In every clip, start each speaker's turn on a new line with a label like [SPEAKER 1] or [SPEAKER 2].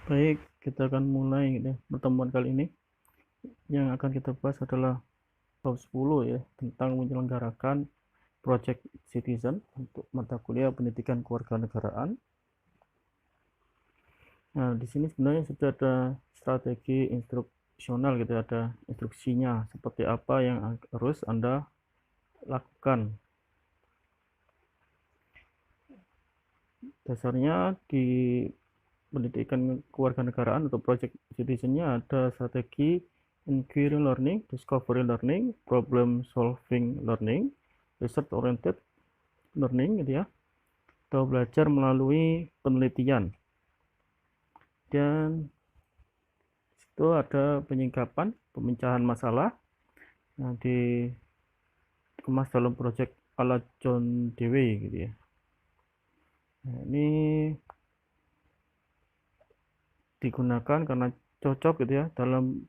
[SPEAKER 1] Baik, kita akan mulai gitu ya. Pertemuan kali ini yang akan kita bahas adalah bab 10 ya, tentang menyelenggarakan project citizen untuk mata kuliah pendidikan kewarganegaraan. Nah, di sini sebenarnya sudah ada strategi instruksional gitu, ada instruksinya seperti apa yang harus Anda lakukan. Dasarnya di pendidikan kewarganegaraan atau project citizennya ada strategi inquiry learning, discovery learning, problem solving learning, research oriented learning gitu ya, atau belajar melalui penelitian. Dan itu ada penyingkapan, pemecahan masalah yang dikemas dalam project ala John Dewey gitu ya. Nah, ini digunakan karena cocok gitu ya dalam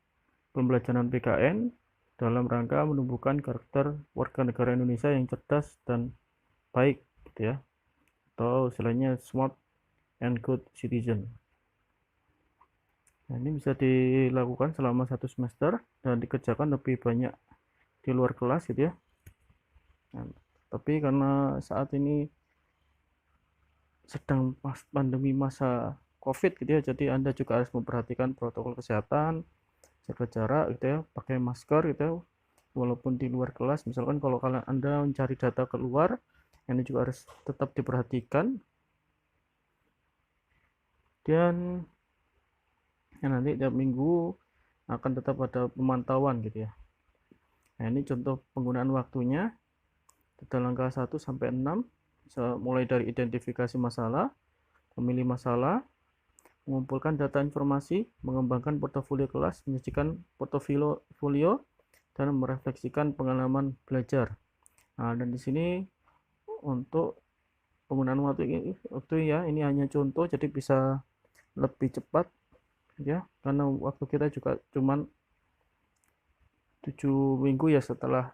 [SPEAKER 1] pembelajaran PKN dalam rangka menumbuhkan karakter warga negara Indonesia yang cerdas dan baik gitu ya, atau istilahnya smart and good citizen. Nah, ini bisa dilakukan selama 1 semester dan dikerjakan lebih banyak di luar kelas gitu ya. Nah, tapi karena saat ini sedang pandemi masa COVID gitu ya, jadi Anda juga harus memperhatikan protokol kesehatan, jaga jarak gitu ya, pakai masker gitu ya, walaupun di luar kelas. Misalkan kalau kalian Anda mencari data keluar, ini juga harus tetap diperhatikan. Dan ya, nanti tiap minggu akan tetap ada pemantauan gitu ya. Nah, ini contoh penggunaan waktunya. Data langkah 1 sampai 6 bisa mulai dari identifikasi masalah, memilih masalah, mengumpulkan data informasi, mengembangkan portofolio kelas, menyajikan portofolio, dan merefleksikan pengalaman belajar. Nah, dan di sini untuk penggunaan waktu ya, ini hanya contoh, jadi bisa lebih cepat ya, karena waktu kita juga cuman 7 minggu ya setelah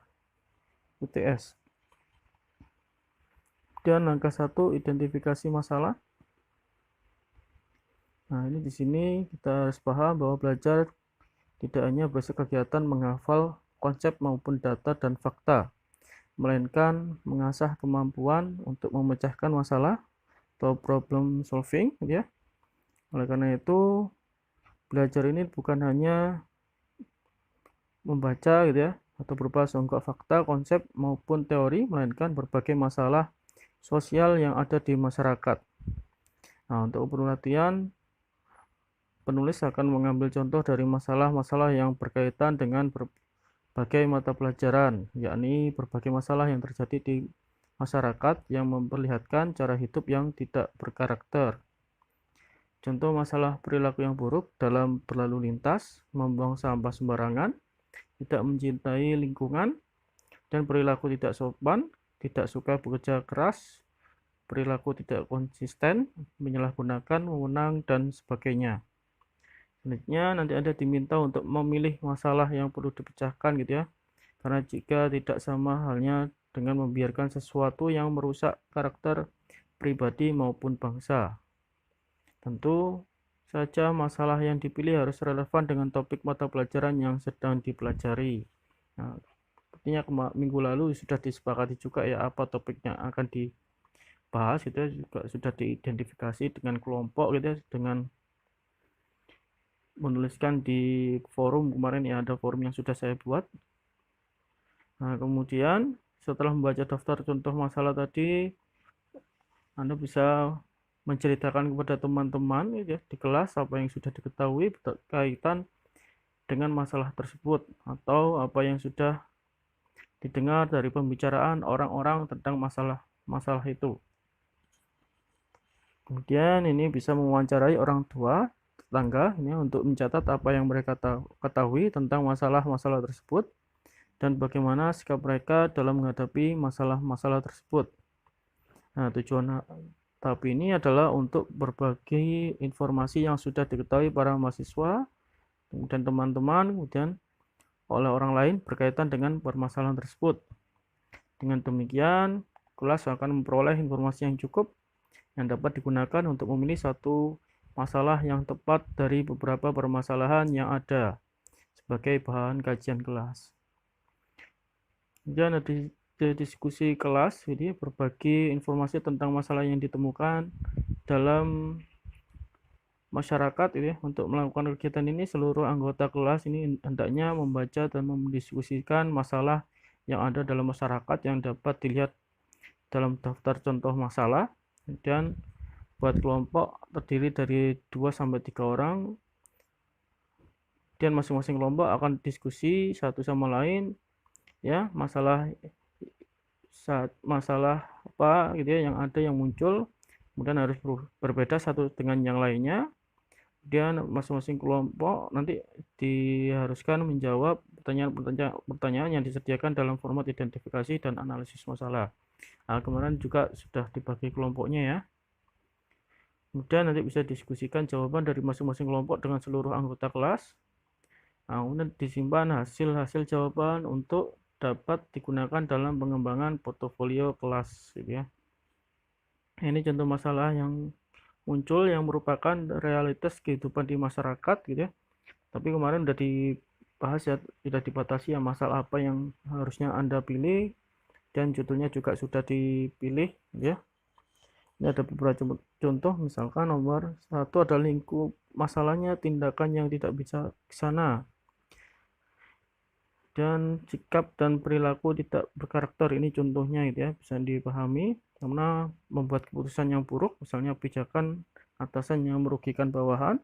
[SPEAKER 1] UTS. Dan langkah 1, identifikasi masalah. Nah, ini di sini kita harus paham bahwa belajar tidak hanya berdasarkan kegiatan menghafal konsep maupun data dan fakta, melainkan mengasah kemampuan untuk memecahkan masalah atau problem solving gitu ya. Oleh karena itu, belajar ini bukan hanya membaca gitu ya, atau berupa songgok fakta, konsep maupun teori, melainkan berbagai masalah sosial yang ada di masyarakat. Nah, untuk latihan, penulis akan mengambil contoh dari masalah-masalah yang berkaitan dengan berbagai mata pelajaran, yakni berbagai masalah yang terjadi di masyarakat yang memperlihatkan cara hidup yang tidak berkarakter. Contoh masalah perilaku yang buruk dalam berlalu lintas, membuang sampah sembarangan, tidak mencintai lingkungan, dan perilaku tidak sopan, tidak suka bekerja keras, perilaku tidak konsisten, menyalahgunakan wewenang, dan sebagainya. Selanjutnya nanti Anda diminta untuk memilih masalah yang perlu dipecahkan gitu ya. Karena jika tidak sama halnya dengan membiarkan sesuatu yang merusak karakter pribadi maupun bangsa. Tentu saja masalah yang dipilih harus relevan dengan topik mata pelajaran yang sedang dipelajari. Nah, sepertinya minggu lalu sudah disepakati juga ya apa topik yang akan dibahas, itu juga sudah diidentifikasi dengan kelompok gitu ya, dengan menuliskan di forum kemarin ya, ada forum yang sudah saya buat. Nah, kemudian setelah membaca daftar contoh masalah tadi, Anda bisa menceritakan kepada teman-teman ya, di kelas apa yang sudah diketahui berkaitan dengan masalah tersebut atau apa yang sudah didengar dari pembicaraan orang-orang tentang masalah-masalah itu. Kemudian ini bisa mewawancarai orang tua, tetangga ini untuk mencatat apa yang mereka ketahui tentang masalah-masalah tersebut dan bagaimana sikap mereka dalam menghadapi masalah-masalah tersebut. Nah, tujuan tahap ini adalah untuk berbagi informasi yang sudah diketahui para mahasiswa, kemudian teman-teman, kemudian oleh orang lain berkaitan dengan permasalahan tersebut. Dengan demikian, kelas akan memperoleh informasi yang cukup yang dapat digunakan untuk memilih satu masalah yang tepat dari beberapa permasalahan yang ada sebagai bahan kajian kelas. Kemudian ada diskusi kelas, jadi berbagi informasi tentang masalah yang ditemukan dalam masyarakat ini. Untuk melakukan kegiatan ini seluruh anggota kelas ini hendaknya membaca dan mendiskusikan masalah yang ada dalam masyarakat yang dapat dilihat dalam daftar contoh masalah. Dan buat kelompok terdiri dari 2-3 orang, dan masing-masing kelompok akan diskusi satu sama lain ya, masalah apa gitu ya yang ada, yang muncul, kemudian harus berbeda satu dengan yang lainnya. Kemudian masing-masing kelompok nanti diharuskan menjawab pertanyaan yang disediakan dalam format identifikasi dan analisis masalah. Nah, kemarin juga sudah dibagi kelompoknya ya. Kemudian nanti bisa diskusikan jawaban dari masing-masing kelompok dengan seluruh anggota kelas. Nah, kemudian disimpan hasil jawaban untuk dapat digunakan dalam pengembangan portofolio kelas gitu ya. Ini contoh masalah yang muncul yang merupakan realitas kehidupan di masyarakat gitu ya. Tapi kemarin udah dibahas ya, sudah dibatasi ya masalah apa yang harusnya Anda pilih, dan judulnya juga sudah dipilih ya. Ini ada beberapa contoh, misalkan nomor 1 ada lingkup masalahnya tindakan yang tidak bisa ke sana, dan sikap dan perilaku tidak berkarakter. Ini contohnya gitu ya, bisa dipahami karena membuat keputusan yang buruk, misalnya pijakan atasan yang merugikan bawahan,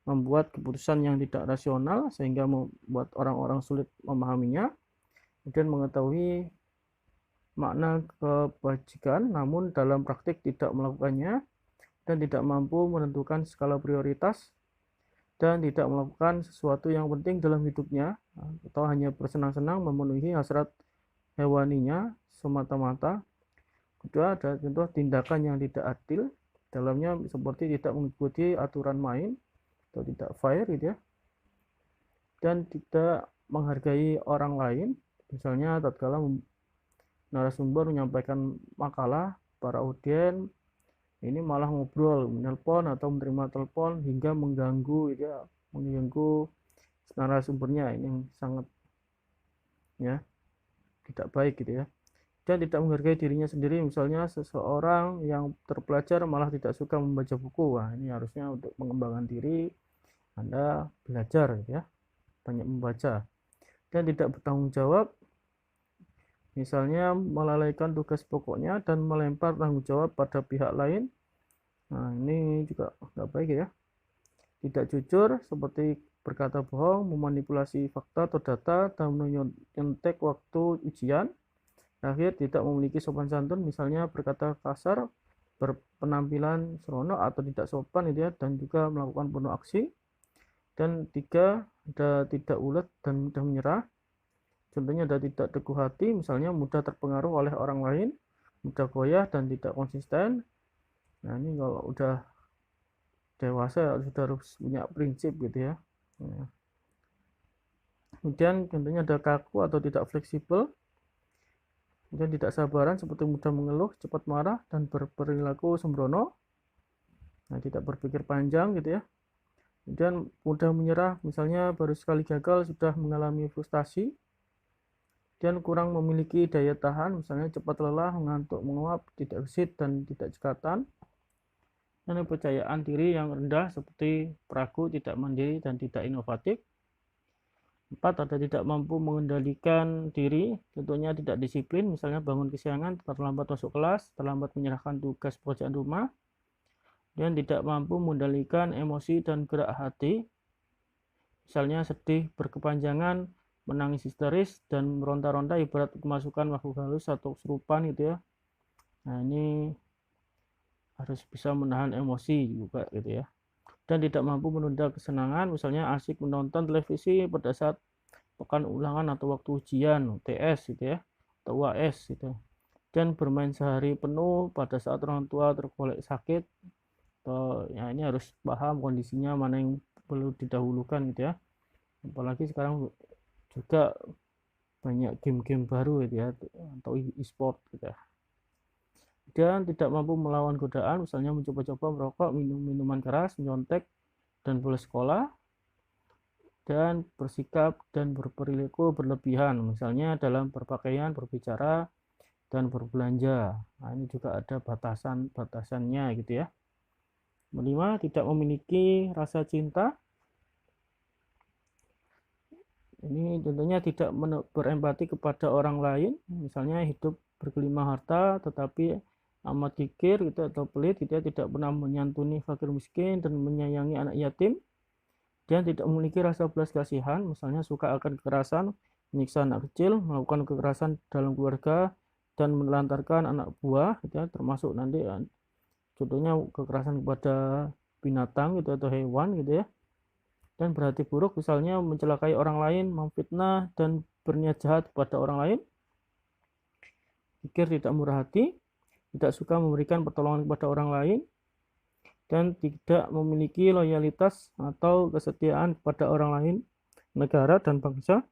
[SPEAKER 1] membuat keputusan yang tidak rasional sehingga membuat orang-orang sulit memahaminya, kemudian mengetahui makna kebajikan namun dalam praktik tidak melakukannya, dan tidak mampu menentukan skala prioritas, dan tidak melakukan sesuatu yang penting dalam hidupnya, atau hanya bersenang-senang memenuhi hasrat hewaninya semata-mata. Kedua, ada contoh tindakan yang tidak adil, dalamnya seperti tidak mengikuti aturan main atau tidak fair gitu ya, dan tidak menghargai orang lain, misalnya tatkala narasumber menyampaikan makalah, para audien ini malah ngobrol, menelpon atau menerima telepon hingga mengganggu gitu ya, mengganggu narasumbernya. Ini yang sangat ya tidak baik gitu ya. Dan tidak menghargai dirinya sendiri, misalnya seseorang yang terpelajar malah tidak suka membaca buku. Wah, ini harusnya untuk mengembangkan diri Anda belajar ya, banyak membaca. Dan tidak bertanggung jawab, misalnya melalaikan tugas pokoknya dan melempar tanggung jawab pada pihak lain. Nah, ini juga nggak baik ya. Tidak jujur, seperti berkata bohong, memanipulasi fakta atau data, dan menyontek waktu ujian. Akhir, tidak memiliki sopan santun, misalnya berkata kasar, berpenampilan seronok atau tidak sopan gitu ya, dan juga melakukan penuh aksi. Dan 3, ada tidak ulet dan mudah menyerah. Contohnya ada tidak teguh hati, misalnya mudah terpengaruh oleh orang lain, mudah goyah dan tidak konsisten. Nah, ini kalau udah dewasa sudah harus punya prinsip gitu ya. Nah, kemudian contohnya ada kaku atau tidak fleksibel. Kemudian tidak sabaran, seperti mudah mengeluh, cepat marah, dan berperilaku sembrono. Nah, tidak berpikir panjang gitu ya. Kemudian mudah menyerah, misalnya baru sekali gagal sudah mengalami frustasi. Dan kurang memiliki daya tahan, misalnya cepat lelah, mengantuk, menguap, tidak gesit, dan tidak cekatan. Dan kepercayaan diri yang rendah, seperti ragu, tidak mandiri, dan tidak inovatif. 4, ada tidak mampu mengendalikan diri, contohnya tidak disiplin, misalnya bangun kesiangan, terlambat masuk kelas, terlambat menyerahkan tugas pekerjaan rumah, dan tidak mampu mengendalikan emosi dan gerak hati, misalnya sedih berkepanjangan, menangis histeris, dan meronta-ronta ibarat kemasukan makhluk halus atau kesurupan gitu ya. Nah, ini harus bisa menahan emosi juga gitu ya. Dan tidak mampu menunda kesenangan, misalnya asik menonton televisi pada saat pekan ulangan atau waktu ujian UTS gitu ya, atau UAS gitu. Dan bermain sehari penuh pada saat orang tua tergolek sakit, atau ya ini harus paham kondisinya mana yang perlu didahulukan gitu ya. Apalagi sekarang juga banyak game-game baru gitu ya, atau e-sport gitu ya. kemudian tidak mampu melawan godaan, misalnya mencoba-coba merokok, minum minuman keras, menyontek, dan bolos sekolah, dan bersikap dan berperilaku berlebihan, misalnya dalam berpakaian, berbicara, dan berbelanja. Nah, ini juga ada batasan-batasannya gitu ya. Kelima, tidak memiliki rasa cinta. Ini tentunya tidak berempati kepada orang lain, misalnya hidup bergelimang harta tetapi amat kikir gitu atau pelit gitu ya, tidak pernah menyantuni fakir miskin dan menyayangi anak yatim, dan tidak memiliki rasa belas kasihan, misalnya suka akan kekerasan, menyiksa anak kecil, melakukan kekerasan dalam keluarga, dan menelantarkan anak buah gitu ya, termasuk nanti contohnya kekerasan kepada binatang gitu atau hewan gitu ya, dan berhati buruk, misalnya mencelakai orang lain, memfitnah, dan berniat jahat kepada orang lain, pikir tidak murah hati, tidak suka memberikan pertolongan kepada orang lain, dan tidak memiliki loyalitas atau kesetiaan kepada orang lain, negara, dan bangsa,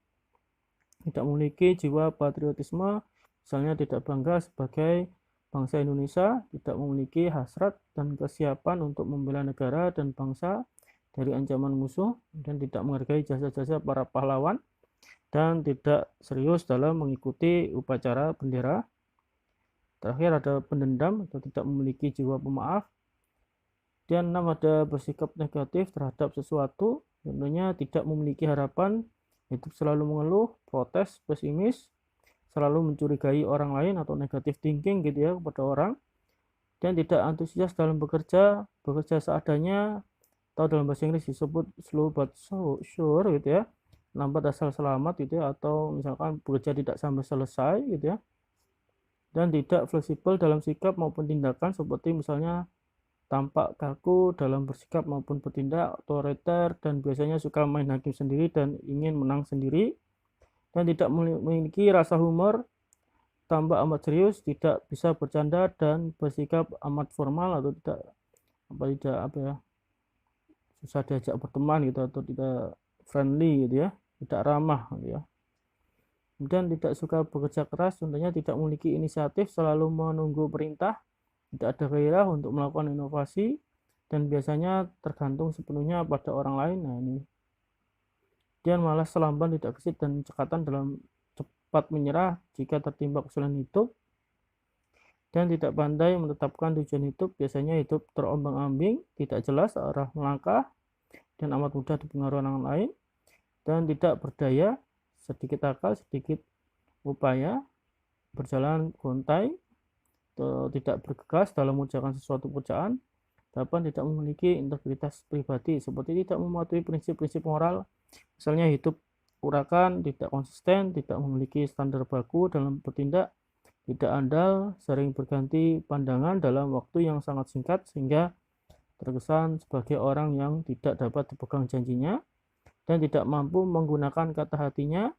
[SPEAKER 1] tidak memiliki jiwa patriotisme, misalnya tidak bangga sebagai bangsa Indonesia, tidak memiliki hasrat dan kesiapan untuk membela negara dan bangsa dari ancaman musuh, dan tidak menghargai jasa-jasa para pahlawan, dan tidak serius dalam mengikuti upacara bendera. Terakhir ada pendendam atau tidak memiliki jiwa pemaaf. Dan 6 ada bersikap negatif terhadap sesuatu, contohnya tidak memiliki harapan, hidup selalu mengeluh, protes, pesimis, selalu mencurigai orang lain atau negatif thinking gitu ya kepada orang, dan tidak antusias dalam bekerja seadanya, atau dalam bahasa Inggris disebut slow but sure gitu ya, lambat asal selamat gitu ya, atau misalkan bekerja tidak sampai selesai gitu ya, dan tidak fleksibel dalam sikap maupun tindakan, seperti misalnya tampak kaku dalam bersikap maupun bertindak, otoriter, dan biasanya suka main hakim sendiri dan ingin menang sendiri, dan tidak memiliki rasa humor, tambah amat serius, tidak bisa bercanda, dan bersikap amat formal atau tidak susah diajak berteman gitu, atau tidak friendly gitu ya, tidak ramah gitu ya. Kemudian tidak suka bekerja keras, contohnya tidak memiliki inisiatif, selalu menunggu perintah, tidak ada gairah untuk melakukan inovasi, dan biasanya tergantung sepenuhnya pada orang lain. Nah, ini dia malah selamban, tidak gesit, dan cekatan dalam cepat menyerah jika tertimpa kesulitan hidup, dan tidak pandai menetapkan tujuan hidup, biasanya hidup terombang-ambing, tidak jelas arah melangkah, dan amat mudah dipengaruhi orang lain, dan tidak berdaya, sedikit akal, sedikit upaya, berjalan gontai, tidak bergegas dalam mengerjakan sesuatu pekerjaan. 8 tidak memiliki integritas pribadi, seperti tidak mematuhi prinsip-prinsip moral, misalnya hidup urakan, tidak konsisten, tidak memiliki standar baku dalam bertindak, tidak andal, sering berganti pandangan dalam waktu yang sangat singkat sehingga terkesan sebagai orang yang tidak dapat dipegang janjinya, dan tidak mampu menggunakan kata hatinya,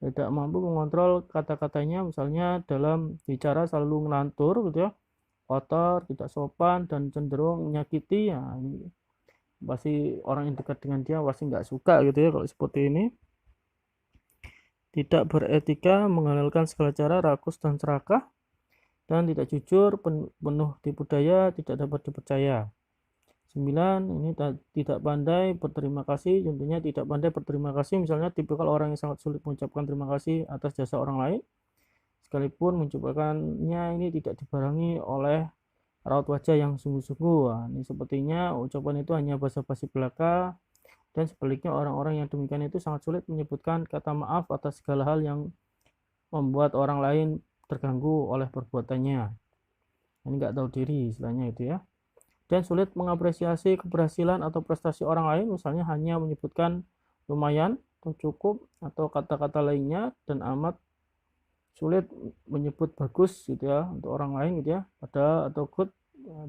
[SPEAKER 1] tidak mampu mengontrol kata-katanya, misalnya dalam bicara selalu ngelantur gitu ya, kotor, tidak sopan, dan cenderung menyakiti. Ya, ini pasti orang yang dekat dengan dia pasti nggak suka gitu ya kalau seperti ini. Tidak beretika, menghalalkan segala cara, rakus dan serakah, dan tidak jujur, penuh tipu daya, tidak dapat dipercaya. 9 ini tidak pandai berterima kasih, contohnya tidak pandai berterima kasih, misalnya tipikal orang yang sangat sulit mengucapkan terima kasih atas jasa orang lain, sekalipun mencobakannya ini tidak dibarengi oleh raut wajah yang sungguh-sungguh. Nah, ini sepertinya ucapan itu hanya basa-basi belaka, dan sebaliknya orang-orang yang demikian itu sangat sulit menyebutkan kata maaf atas segala hal yang membuat orang lain terganggu oleh perbuatannya. Ini nggak tahu diri istilahnya itu ya, dan sulit mengapresiasi keberhasilan atau prestasi orang lain, misalnya hanya menyebutkan lumayan atau cukup atau kata-kata lainnya, dan amat sulit menyebut bagus gitu ya untuk orang lain gitu ya, atau good,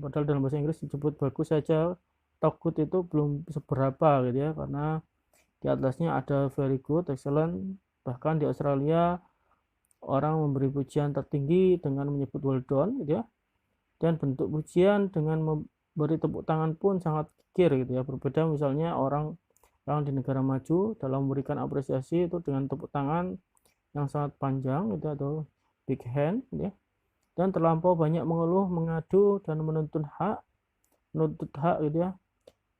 [SPEAKER 1] padahal dalam bahasa Inggris disebut bagus saja atau good itu belum seberapa gitu ya, karena di atasnya ada very good, excellent. Bahkan di Australia orang memberi pujian tertinggi dengan menyebut well done gitu ya, dan bentuk pujian dengan beri tepuk tangan pun sangat kikir gitu ya, berbeda misalnya orang di negara maju dalam memberikan apresiasi itu dengan tepuk tangan yang sangat panjang gitu, atau big hand gitu ya. dan terlampau banyak mengeluh, mengadu, dan menuntut hak gitu ya,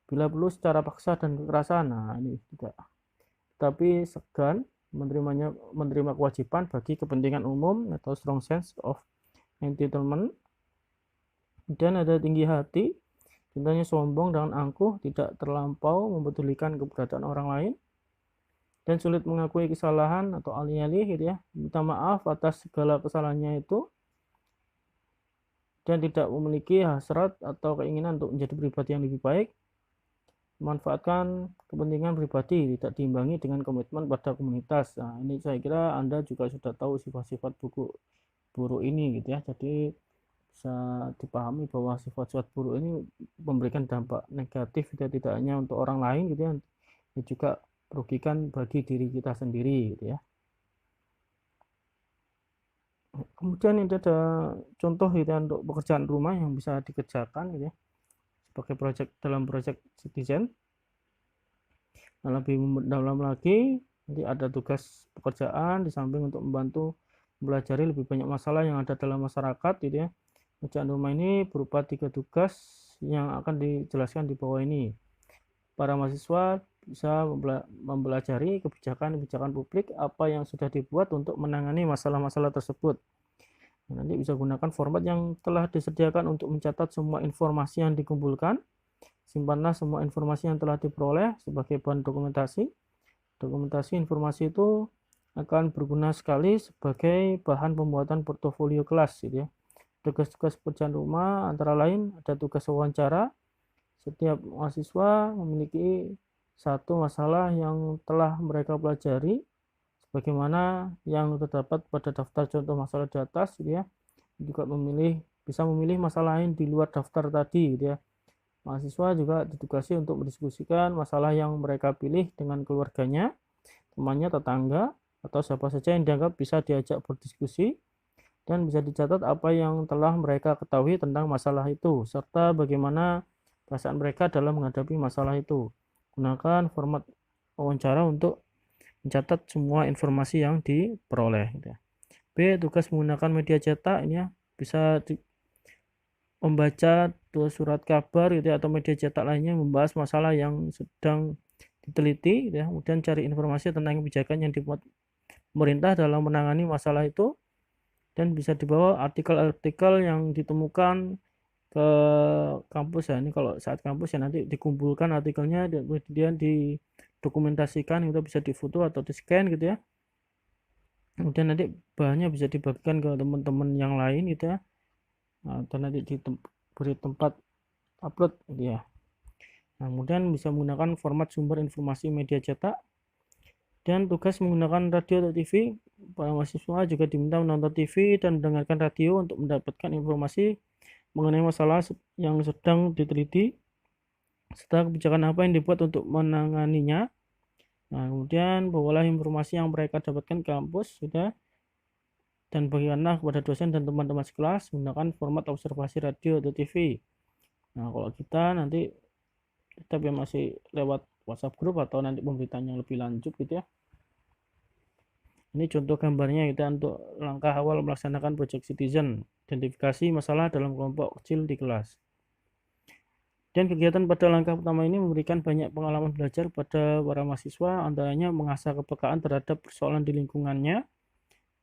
[SPEAKER 1] bila perlu secara paksa dan kekerasan. Nah, ini juga. Tapi segan menerima kewajiban bagi kepentingan umum atau strong sense of entitlement. Dan ada tinggi hati, cintanya sombong dan angkuh, tidak terlampau mempedulikan keberadaan orang lain, dan sulit mengakui kesalahan atau alih-alih gitu ya, minta maaf atas segala kesalahannya itu, dan tidak memiliki hasrat atau keinginan untuk menjadi pribadi yang lebih baik, memanfaatkan kepentingan pribadi, tidak diimbangi dengan komitmen pada komunitas. Nah, ini saya kira Anda juga sudah tahu sifat-sifat buku buruk ini gitu ya. Jadi bisa dipahami bahwa sifat-sifat buruk ini memberikan dampak negatif tidak hanya untuk orang lain gitu ya, juga merugikan bagi diri kita sendiri gitu ya. Kemudian ini ada contoh gitu ya, untuk pekerjaan rumah yang bisa dikerjakan gitu ya, sebagai dalam project citizen. Nah, lebih dalam lagi, nanti ada tugas pekerjaan di samping untuk membantu mempelajari lebih banyak masalah yang ada dalam masyarakat gitu ya. Pekerjaan rumah ini berupa 3 tugas yang akan dijelaskan di bawah ini. Para mahasiswa bisa mempelajari kebijakan publik apa yang sudah dibuat untuk menangani masalah-masalah tersebut. Nanti bisa gunakan format yang telah disediakan untuk mencatat semua informasi yang dikumpulkan. Simpanlah semua informasi yang telah diperoleh sebagai bahan dokumentasi. Dokumentasi informasi itu akan berguna sekali sebagai bahan pembuatan portofolio kelas gitu ya. Tugas-tugas pekerjaan rumah antara lain ada tugas wawancara. Setiap mahasiswa memiliki satu masalah yang telah mereka pelajari sebagaimana yang terdapat pada daftar contoh masalah di atas gitu ya. Juga bisa memilih masalah lain di luar daftar tadi gitu ya. Mahasiswa juga ditugasi untuk mendiskusikan masalah yang mereka pilih dengan keluarganya, temannya, tetangga, atau siapa saja yang dianggap bisa diajak berdiskusi, dan bisa dicatat apa yang telah mereka ketahui tentang masalah itu, serta bagaimana perasaan mereka dalam menghadapi masalah itu. Gunakan format wawancara untuk mencatat semua informasi yang diperoleh. B. Tugas menggunakan media cetak ini ya, bisa membaca surat kabar gitu ya, atau media cetak lainnya membahas masalah yang sedang diteliti gitu ya. Kemudian cari informasi tentang kebijakan yang dibuat pemerintah dalam menangani masalah itu, dan bisa dibawa artikel-artikel yang ditemukan ke kampus ya. Ini kalau saat kampus ya, nanti dikumpulkan artikelnya dan kemudian didokumentasikan, itu bisa difoto atau di scan gitu ya. Kemudian nanti bahannya bisa dibagikan ke teman-teman yang lain gitu ya, atau nanti beri tempat upload gitu ya. Nah, kemudian bisa menggunakan format sumber informasi media cetak, dan tugas menggunakan radio atau TV. Para mahasiswa juga diminta menonton TV dan mendengarkan radio untuk mendapatkan informasi mengenai masalah yang sedang diteliti serta kebijakan apa yang dibuat untuk menanganinya. Nah, kemudian bawalah informasi yang mereka dapatkan ke kampus sudah, dan bagikanlah kepada dosen dan teman-teman sekelas menggunakan format observasi radio atau TV. Nah, kalau kita nanti tetap yang masih lewat WhatsApp grup atau nanti pemberitahuan yang lebih lanjut gitu ya. Ini contoh gambarnya kita untuk langkah awal melaksanakan project citizen, identifikasi masalah dalam kelompok kecil di kelas. Dan kegiatan pada langkah pertama ini memberikan banyak pengalaman belajar pada para mahasiswa, antaranya mengasah kepekaan terhadap persoalan di lingkungannya.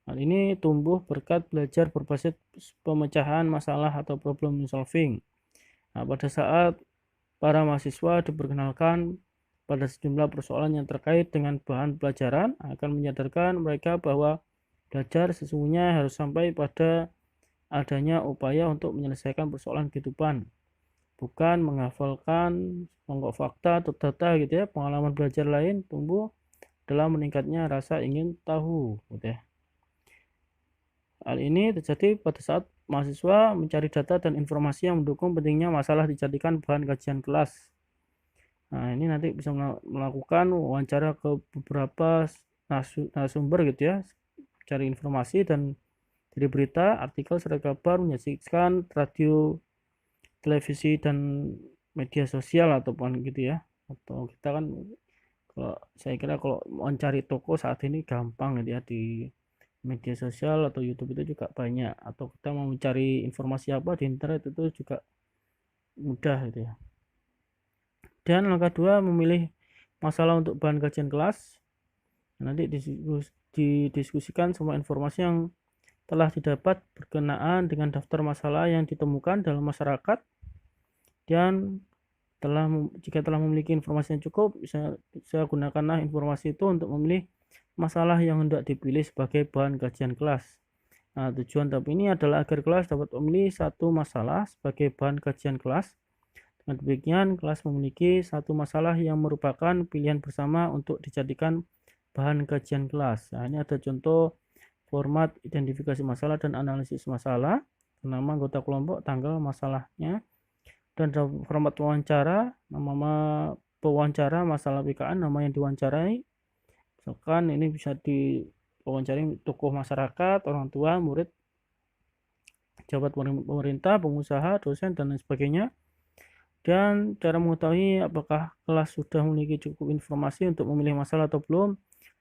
[SPEAKER 1] Hal ini tumbuh berkat belajar berbasis pemecahan masalah atau problem solving. Nah, pada saat para mahasiswa diperkenalkan pada sejumlah persoalan yang terkait dengan bahan pelajaran, akan menyadarkan mereka bahwa belajar sesungguhnya harus sampai pada adanya upaya untuk menyelesaikan persoalan kehidupan, bukan menghafalkan pokok fakta atau data gitu ya. Pengalaman belajar lain tumbuh dalam meningkatnya rasa ingin tahu gitu ya. Hal ini terjadi pada saat mahasiswa mencari data dan informasi yang mendukung pentingnya masalah dijadikan bahan kajian kelas. Nah, ini nanti bisa melakukan wawancara ke beberapa narasumber gitu ya, cari informasi dan dari berita, artikel, surat kabar, menyaksikan radio, televisi, dan media sosial ataupun gitu ya. Atau kita kan, kalau saya kira kalau mencari toko saat ini gampang gitu ya, di media sosial atau YouTube itu juga banyak, atau kita mau mencari informasi apa di internet itu juga mudah gitu ya. Dan langkah 2, memilih masalah untuk bahan kajian kelas. Nanti didiskusikan semua informasi yang telah didapat berkenaan dengan daftar masalah yang ditemukan dalam masyarakat, dan jika telah memiliki informasi yang cukup, saya gunakanlah informasi itu untuk memilih masalah yang hendak dipilih sebagai bahan kajian kelas. Nah, tujuan tahap ini adalah agar kelas dapat memilih satu masalah sebagai bahan kajian kelas. Dengan demikian, kelas memiliki satu masalah yang merupakan pilihan bersama untuk dijadikan bahan kajian kelas. Nah, ini ada contoh format identifikasi masalah dan analisis masalah, nama anggota kelompok, tanggal masalahnya, dan format wawancara, nama pewawancara, masalah PKN, nama yang diwawancarai. Misalkan ini bisa diwawancari tokoh masyarakat, orang tua, murid, pejabat pemerintah, pengusaha, dosen, dan lain sebagainya. Dan cara mengetahui apakah kelas sudah memiliki cukup informasi untuk memilih masalah atau belum,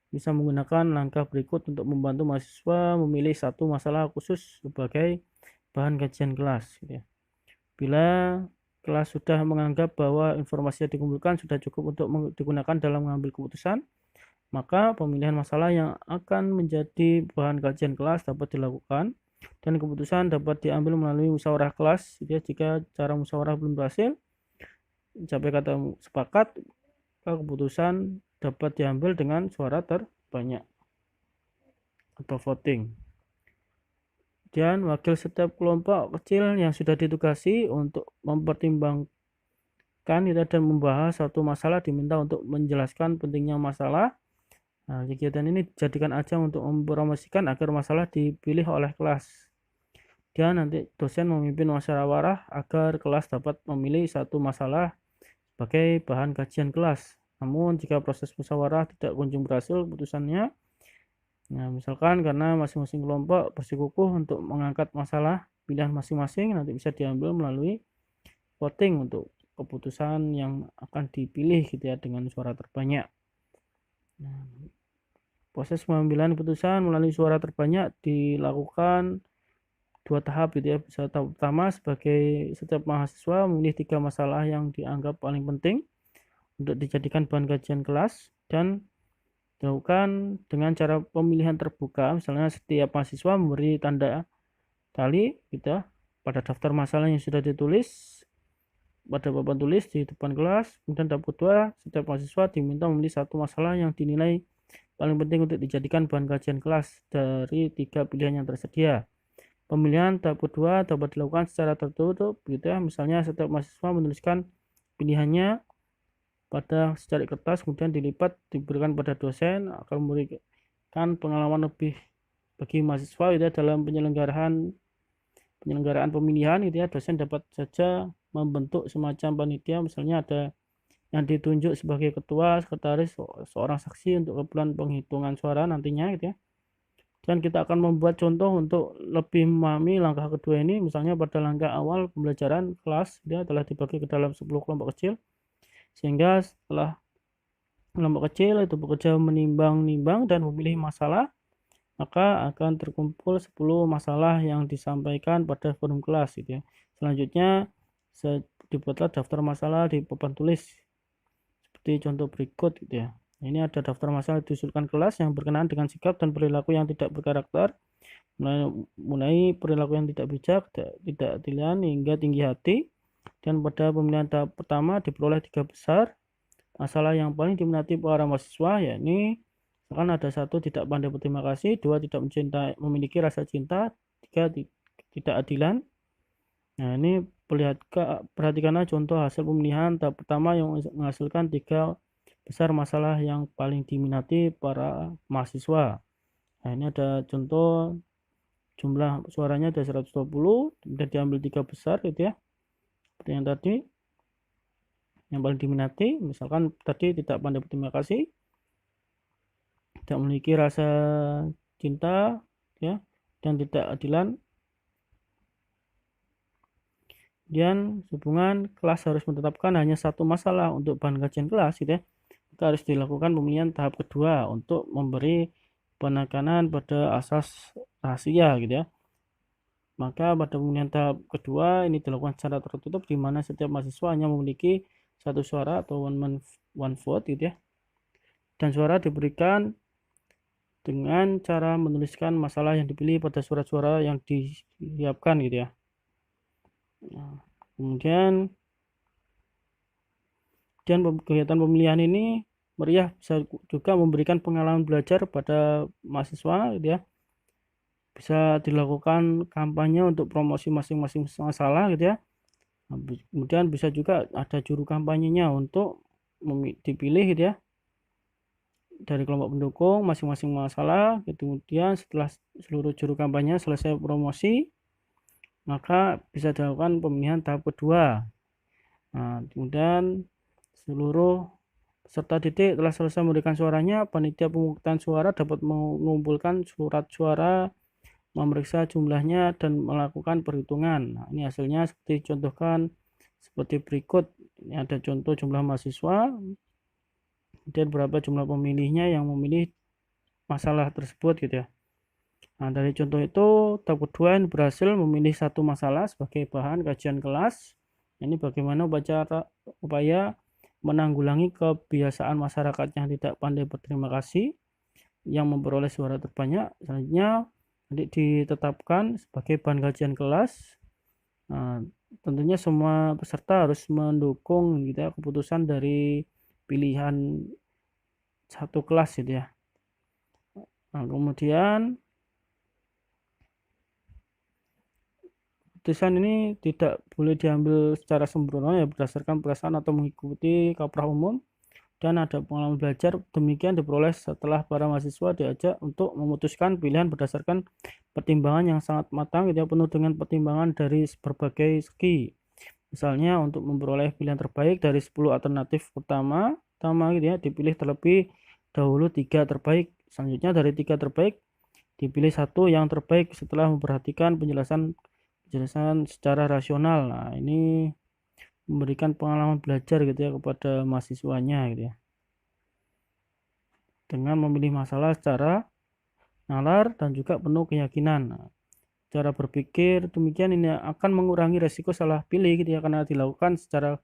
[SPEAKER 1] bisa menggunakan langkah berikut untuk membantu mahasiswa memilih satu masalah khusus sebagai bahan kajian kelas. Bila kelas sudah menganggap bahwa informasi yang dikumpulkan sudah cukup untuk digunakan dalam mengambil keputusan, maka pemilihan masalah yang akan menjadi bahan kajian kelas dapat dilakukan, dan keputusan dapat diambil melalui musyawarah kelas. Jika cara musyawarah belum berhasil mencapai kata sepakat, keputusan dapat diambil dengan suara terbanyak atau voting. Dan wakil setiap kelompok kecil yang sudah ditugasi untuk mempertimbangkan dan membahas satu masalah diminta untuk menjelaskan pentingnya masalah. Nah, kegiatan ini dijadikan ajang untuk mempromosikan agar masalah dipilih oleh kelas. Dan nanti dosen memimpin musyawarah agar kelas dapat memilih satu masalah sebagai bahan kajian kelas. Namun jika proses musyawarah tidak kunjung berhasil keputusannya, nah misalkan karena masing-masing kelompok bersikukuh untuk mengangkat masalah pilihan masing-masing, nanti bisa diambil melalui voting untuk keputusan yang akan dipilih gitu ya dengan suara terbanyak. Nah, proses pengambilan keputusan melalui suara terbanyak dilakukan 2 tahap gitu ya. Tahap pertama, sebagai setiap mahasiswa memilih 3 masalah yang dianggap paling penting untuk dijadikan bahan kajian kelas, dan dilakukan dengan cara pemilihan terbuka. Misalnya setiap mahasiswa memberi tanda tali gitu pada daftar masalah yang sudah ditulis pada papan tulis di depan kelas. Kemudian tahap kedua, setiap mahasiswa diminta memilih satu masalah yang dinilai paling penting untuk dijadikan bahan kajian kelas dari 3 pilihan yang tersedia. Pemilihan tahap kedua dapat dilakukan secara tertutup gitu ya. Misalnya setiap mahasiswa menuliskan pilihannya pada secari kertas, kemudian dilipat diberikan pada dosen, akan memberikan pengalaman lebih bagi mahasiswa gitu ya, dalam penyelenggaraan pemilihan gitu ya. Dosen dapat saja membentuk semacam panitia, misalnya ada yang ditunjuk sebagai ketua, sekretaris, seorang saksi untuk keperluan penghitungan suara nantinya gitu ya. Dan kita akan membuat contoh untuk lebih memahami langkah kedua ini. Misalnya pada langkah awal pembelajaran kelas dia telah dibagi ke dalam 10 kelompok kecil, sehingga setelah kelompok kecil itu bekerja menimbang-nimbang dan memilih masalah, maka akan terkumpul 10 masalah yang disampaikan pada forum kelas gitu ya. Selanjutnya dibuatlah daftar masalah di papan tulis seperti contoh berikut gitu ya. Ini ada daftar masalah diusulkan kelas yang berkenaan dengan sikap dan perilaku yang tidak berkarakter, mulai perilaku yang tidak bijak, tidak adilian hingga tinggi hati. Dan pada pemilihan tahap pertama diperoleh 3 besar masalah yang paling diminati para mahasiswa, yakni misalkan ada 1, tidak pandai berterima kasih, 2, tidak memiliki rasa cinta, 3, tidak adilan. Nah, ini perhatikanlah contoh hasil pemilihan tahap pertama yang menghasilkan 3 besar masalah yang paling diminati para mahasiswa. Nah, ini ada contoh jumlah suaranya ada 120, kemudian diambil 3 besar gitu ya. Seperti yang tadi, yang paling diminati, misalkan tadi tidak pandai berterima kasih, tidak memiliki rasa cinta ya, dan tidak adilan. Dan hubungan kelas harus menetapkan hanya satu masalah untuk bahan kajian kelas gitu ya. Kita harus dilakukan pemilihan tahap kedua untuk memberi penekanan pada asas rahasia gitu ya. Maka pada pemilihan tahap kedua ini dilakukan secara tertutup di mana setiap mahasiswa hanya memiliki satu suara atau one man one vote gitu ya. Dan suara diberikan dengan cara menuliskan masalah yang dipilih pada surat-suara yang disiapkan gitu ya. Nah, kemudian kegiatan pemilihan ini meriah, bisa juga memberikan pengalaman belajar pada mahasiswa gitu ya. Bisa dilakukan kampanye untuk promosi masing-masing masalah gitu ya. Kemudian bisa juga ada juru kampanyenya untuk dipilih gitu ya dari kelompok pendukung masing-masing masalah. Kemudian setelah seluruh juru kampanye selesai promosi, maka bisa dilakukan pemilihan tahap kedua. Nah, kemudian seluruh peserta didik telah selesai memberikan suaranya, panitia pemungutan suara dapat mengumpulkan surat suara, memeriksa jumlahnya, dan melakukan perhitungan. Nah, ini hasilnya seperti dicontohkan seperti berikut. Ini ada contoh jumlah mahasiswa, kemudian berapa jumlah pemilihnya yang memilih masalah tersebut gitu ya. Nah, dari contoh itu, tahap kedua berhasil memilih satu masalah sebagai bahan kajian kelas. Ini bagaimana upaya menanggulangi kebiasaan masyarakat yang tidak pandai berterima kasih, yang memperoleh suara terbanyak. Selanjutnya, nanti ditetapkan sebagai bahan kajian kelas. Nah, tentunya semua peserta harus mendukung gitu ya, keputusan dari pilihan satu kelas gitu ya. Nah, kemudian keputusan ini tidak boleh diambil secara sembrono ya, berdasarkan perasaan atau mengikuti kaprah umum, dan ada pengalaman belajar. Demikian diperoleh setelah para mahasiswa diajak untuk memutuskan pilihan berdasarkan pertimbangan yang sangat matang gitu ya, penuh dengan pertimbangan dari berbagai segi. Misalnya untuk memperoleh pilihan terbaik dari 10 alternatif pertama gitu ya, dipilih terlebih dahulu 3 terbaik. Selanjutnya dari 3 terbaik dipilih satu yang terbaik setelah memperhatikan penjelasan secara rasional. Nah, ini memberikan pengalaman belajar gitu ya kepada mahasiswanya gitu ya, dengan memilih masalah secara nalar dan juga penuh keyakinan. Nah, cara berpikir demikian ini akan mengurangi resiko salah pilih gitu ya, karena dilakukan secara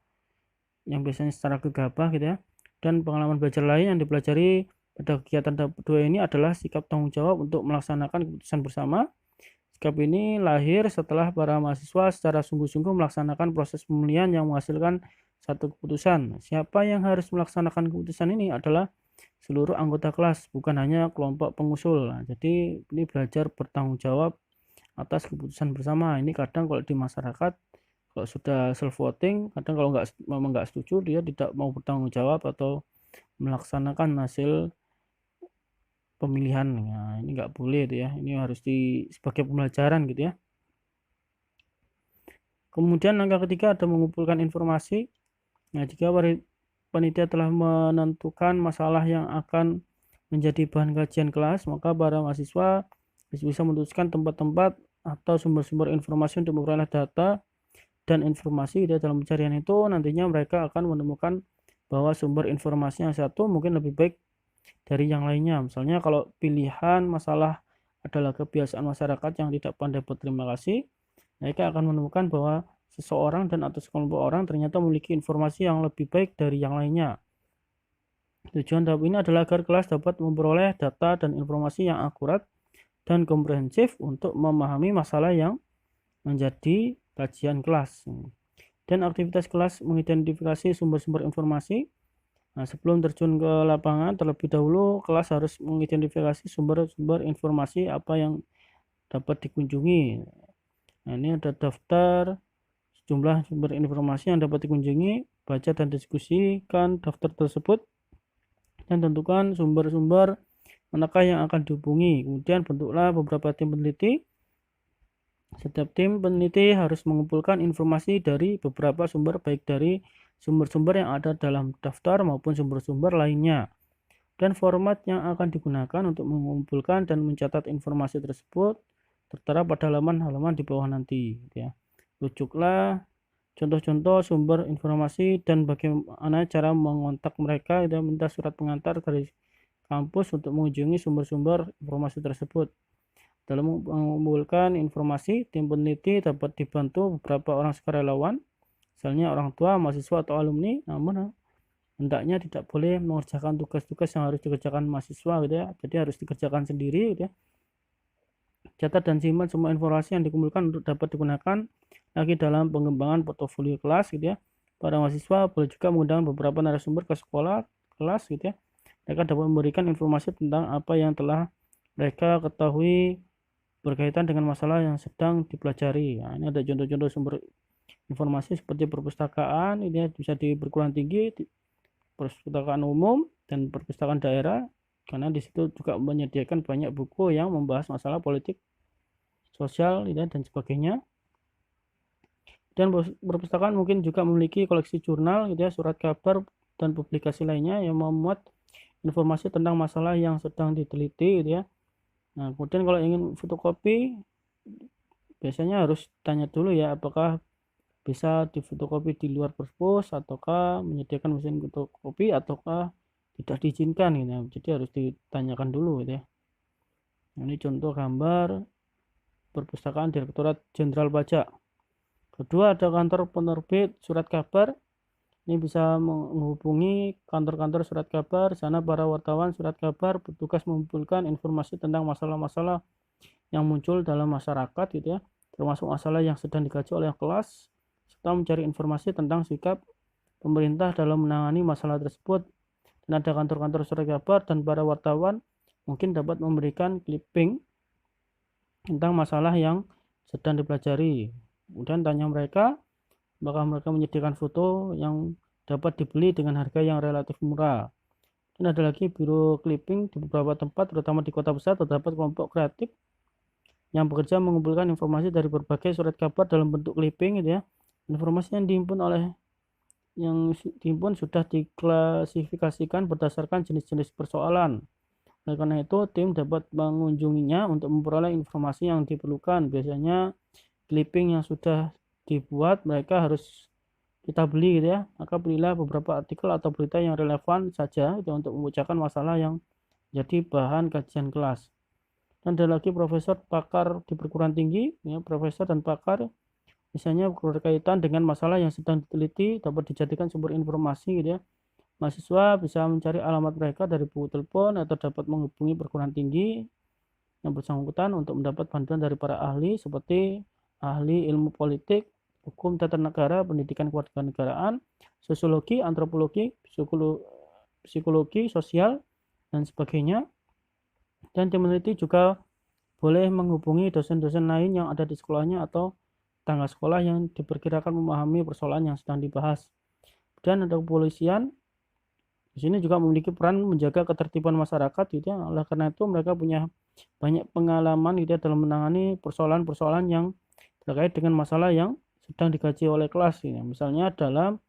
[SPEAKER 1] yang biasanya secara gegabah gitu ya. Dan pengalaman belajar lain yang dipelajari pada kegiatan tahap kedua ini adalah sikap tanggung jawab untuk melaksanakan keputusan bersama. Sikap ini lahir setelah para mahasiswa secara sungguh-sungguh melaksanakan proses pemilihan yang menghasilkan satu keputusan. Siapa yang harus melaksanakan keputusan ini adalah seluruh anggota kelas, bukan hanya kelompok pengusul. Nah, jadi ini belajar bertanggung jawab atas keputusan bersama. Ini kadang kalau di masyarakat, kalau sudah self voting, kadang kalau memang nggak setuju, dia tidak mau bertanggung jawab atau melaksanakan hasil pemilihan. Nah, ini nggak boleh itu ya, ini harus sebagai pembelajaran gitu ya. Kemudian langkah ketiga ada mengumpulkan informasi. Nah, jika panitia telah menentukan masalah yang akan menjadi bahan kajian kelas, maka para mahasiswa bisa memutuskan tempat-tempat atau sumber-sumber informasi untuk memperoleh data dan informasi. Di dalam pencarian itu nantinya mereka akan menemukan bahwa sumber informasi yang satu mungkin lebih baik dari yang lainnya. Misalnya kalau pilihan masalah adalah kebiasaan masyarakat yang tidak pandai berterima kasih, mereka akan menemukan bahwa seseorang dan atau sekelompok orang ternyata memiliki informasi yang lebih baik dari yang lainnya. Tujuan tahap ini adalah agar kelas dapat memperoleh data dan informasi yang akurat dan komprehensif untuk memahami masalah yang menjadi kajian kelas. Dan aktivitas kelas mengidentifikasi sumber-sumber informasi. Nah, sebelum terjun ke lapangan, terlebih dahulu kelas harus mengidentifikasi sumber-sumber informasi apa yang dapat dikunjungi. Nah, ini ada daftar jumlah sumber informasi yang dapat dikunjungi, baca dan diskusikan daftar tersebut, dan tentukan sumber-sumber manakah yang akan dihubungi. Kemudian bentuklah beberapa tim peneliti. Setiap tim peneliti harus mengumpulkan informasi dari beberapa sumber, baik dari sumber-sumber yang ada dalam daftar maupun sumber-sumber lainnya. Dan format yang akan digunakan untuk mengumpulkan dan mencatat informasi tersebut tertera pada halaman-halaman di bawah nanti. Ya. Rujuklah contoh-contoh sumber informasi dan bagaimana cara mengontak mereka. Minta surat pengantar dari kampus untuk mengunjungi sumber-sumber informasi tersebut. Dalam mengumpulkan informasi, tim peneliti dapat dibantu beberapa orang sukarelawan, misalnya orang tua, mahasiswa, atau alumni, namun hendaknya tidak boleh mengerjakan tugas-tugas yang harus dikerjakan mahasiswa gitu ya, jadi harus dikerjakan sendiri gitu ya. Catat dan simpan semua informasi yang dikumpulkan untuk dapat digunakan lagi dalam pengembangan portofolio kelas gitu ya. Para mahasiswa boleh juga mengundang beberapa narasumber ke sekolah kelas gitu ya. Mereka dapat memberikan informasi tentang apa yang telah mereka ketahui berkaitan dengan masalah yang sedang dipelajari. Nah, ini ada contoh-contoh sumber informasi seperti perpustakaan, ini bisa di perguruan tinggi, perpustakaan umum, dan perpustakaan daerah, karena di situ juga menyediakan banyak buku yang membahas masalah politik, sosial, dan sebagainya. Dan perpustakaan mungkin juga memiliki koleksi jurnal, gitu ya, surat kabar, dan publikasi lainnya yang memuat informasi tentang masalah yang sedang diteliti, gitu ya. Nah, kemudian kalau ingin fotokopi, biasanya harus tanya dulu ya, apakah bisa difotokopi di luar perpus ataukah menyediakan mesin fotokopi ataukah tidak diizinkan gitu ya. Jadi harus ditanyakan dulu gitu ya. Nah, ini contoh gambar perpustakaan Direktorat Jenderal Pajak. Kedua, ada kantor penerbit surat kabar. Ini bisa menghubungi kantor-kantor surat kabar. Sana para wartawan surat kabar bertugas mengumpulkan informasi tentang masalah-masalah yang muncul dalam masyarakat gitu ya, termasuk masalah yang sedang dikaji oleh kelas, serta mencari informasi tentang sikap pemerintah dalam menangani masalah tersebut. Dan ada kantor-kantor surat kabar dan para wartawan mungkin dapat memberikan clipping tentang masalah yang sedang dipelajari. Kemudian tanya mereka apakah mereka menyediakan foto yang dapat dibeli dengan harga yang relatif murah. Dan ada lagi biro clipping di beberapa tempat, terutama di kota besar, terdapat kelompok kreatif yang bekerja mengumpulkan informasi dari berbagai surat kabar dalam bentuk clipping gitu ya. Informasi yang dihimpun sudah diklasifikasikan berdasarkan jenis-jenis persoalan. Oleh karena itu, tim dapat mengunjunginya untuk memperoleh informasi yang diperlukan. Biasanya clipping yang sudah dibuat mereka harus kita beli gitu ya. Maka belilah beberapa artikel atau berita yang relevan saja gitu, untuk memecahkan masalah yang jadi bahan kajian kelas. Dan ada lagi profesor pakar di perguruan tinggi ya, profesor dan pakar misalnya berkaitan dengan masalah yang sedang diteliti dapat dijadikan sumber informasi gitu ya. Mahasiswa bisa mencari alamat mereka dari buku telepon atau dapat menghubungi perguruan tinggi yang bersangkutan untuk mendapat bantuan dari para ahli seperti ahli ilmu politik, hukum tata negara, pendidikan kewarganegaraan, sosiologi, antropologi, psikologi, sosial, dan sebagainya. Dan tim peneliti juga boleh menghubungi dosen-dosen lain yang ada di sekolahnya atau tetangga sekolah yang diperkirakan memahami persoalan yang sedang dibahas. Dan ada kepolisian. Di sini juga memiliki peran menjaga ketertiban masyarakat gitu ya. Oleh karena itu mereka punya banyak pengalaman gitu ya dalam menangani persoalan-persoalan yang terkait dengan masalah yang sedang dikaji oleh kelas gitu. Misalnya dalam